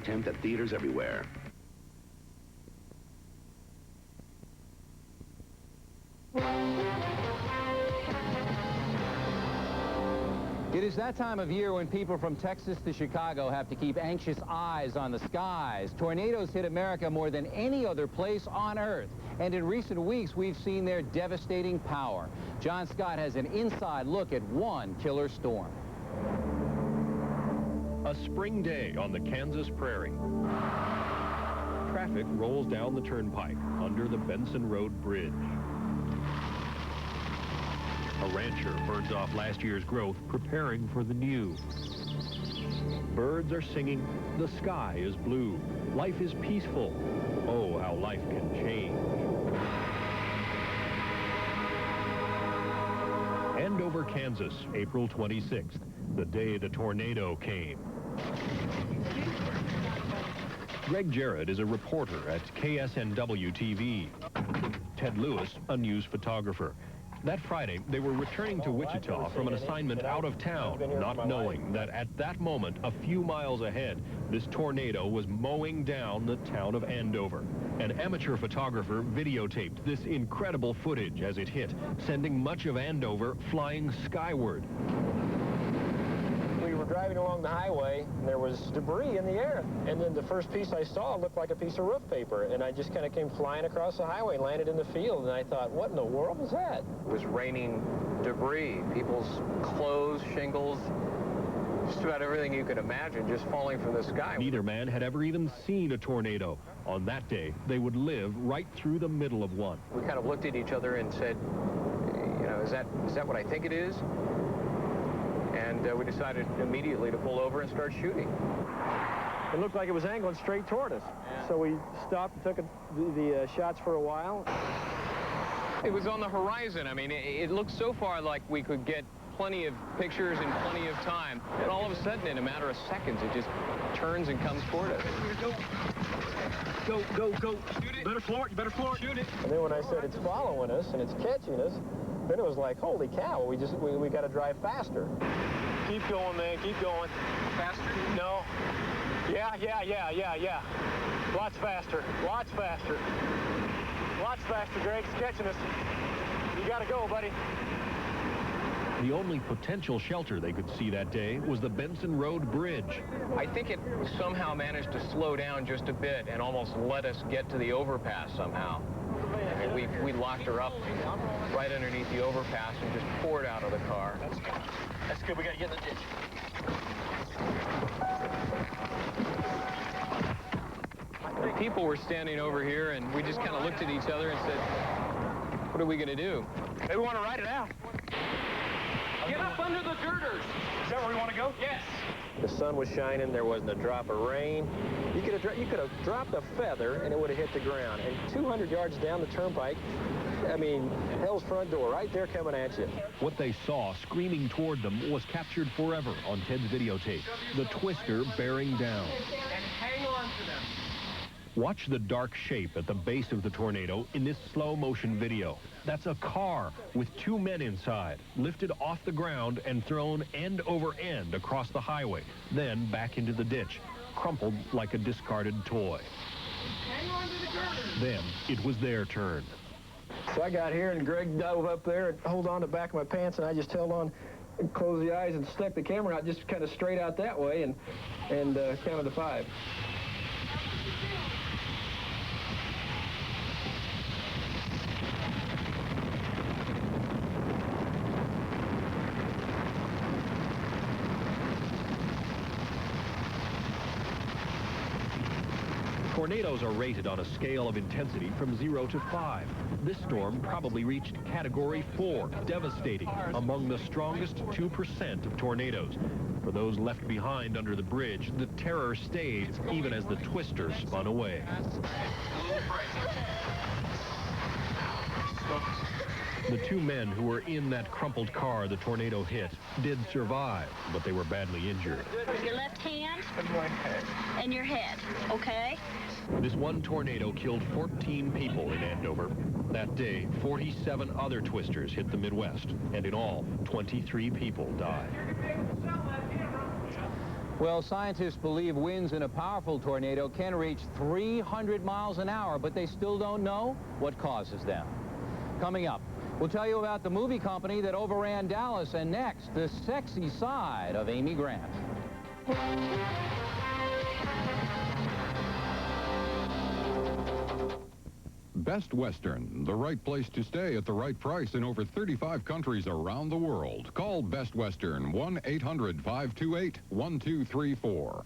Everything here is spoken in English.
attempt at theaters everywhere. It is that time of year when people from Texas to Chicago have to keep anxious eyes on the skies. Tornadoes hit America more than any other place on Earth. And in recent weeks, we've seen their devastating power. John Scott has an inside look at one killer storm. A spring day on the Kansas prairie. Traffic rolls down the turnpike under the Benson Road Bridge. A rancher burns off last year's growth, preparing for the new. Birds are singing, the sky is blue, life is peaceful. Oh, how life can change. Andover, Kansas, April 26th, the day the tornado came. Greg Jarrett is a reporter at KSNW-TV. Ted Lewis, a news photographer. That Friday, they were returning to Wichita from an assignment out of town, not knowing that at that moment, a few miles ahead, this tornado was mowing down the town of Andover. An amateur photographer videotaped this incredible footage as it hit, sending much of Andover flying skyward. We were driving along the highway, and there was debris in the air. And then the first piece I saw looked like a piece of roof paper, and I just kind of came flying across the highway and landed in the field, and I thought, what in the world was that? It was raining debris, people's clothes, shingles, just about everything you could imagine just falling from the sky. Neither man had ever even seen a tornado. On that day, they would live right through the middle of one. We kind of looked at each other and said, you know, is that what I think it is? And we decided immediately to pull over and start shooting. It looked like it was angling straight toward us. Yeah. So we stopped and took the shots for a while. It was on the horizon. I mean, it looked so far like we could get plenty of pictures in plenty of time. And all of a sudden, in a matter of seconds, it just turns and comes toward us. Go, go, go. Shoot it. Better floor it. You better floor it. Shoot it. And then when I said it's following us and it's catching us, then it was like, holy cow, we got to drive faster. Keep going, man, keep going. Faster? No. Yeah. Lots faster, lots faster. Lots faster, Greg, it's catching us. You got to go, buddy. The only potential shelter they could see that day was the Benson Road Bridge. I think it somehow managed to slow down just a bit and almost let us get to the overpass somehow. I mean, we locked her up right underneath the overpass and just poured out of the car. That's good. We got to get in the ditch. The people were standing over here, and we just kind of looked at each other and said, what are we going to do? Maybe we want to ride it out. Get up under the girders. Is that where we want to go? Yes. The sun was shining. There wasn't a drop of rain. You could have dropped a feather, and it would have hit the ground. And 200 yards down the turnpike, I mean, hell's front door, right there coming at you. What they saw screaming toward them was captured forever on Ted's videotape. The twister bearing down. And hang on to them. Watch the dark shape at the base of the tornado in this slow-motion video. That's a car with two men inside, lifted off the ground and thrown end over end across the highway, then back into the ditch, crumpled like a discarded toy. Hang on to the girders. Then it was their turn. So I got here, and Greg dove up there and hold on to the back of my pants, and I just held on and closed the eyes and stuck the camera out just kind of straight out that way and counted to 5. Tornadoes are rated on a scale of intensity from 0 to 5. This storm probably reached Category 4, devastating, among the strongest 2% of tornadoes. For those left behind under the bridge, the terror stayed even as the twister spun away. The two men who were in that crumpled car the tornado hit did survive, but they were badly injured. Your left hand and your head, okay? This one tornado killed 14 people in Andover. That day, 47 other twisters hit the Midwest, and in all, 23 people died. Well, scientists believe winds in a powerful tornado can reach 300 miles an hour, but they still don't know what causes them. Coming up, we'll tell you about the movie company that overran Dallas, and next, the sexy side of Amy Grant. Best Western, the right place to stay at the right price in over 35 countries around the world. Call Best Western, 1-800-528-1234.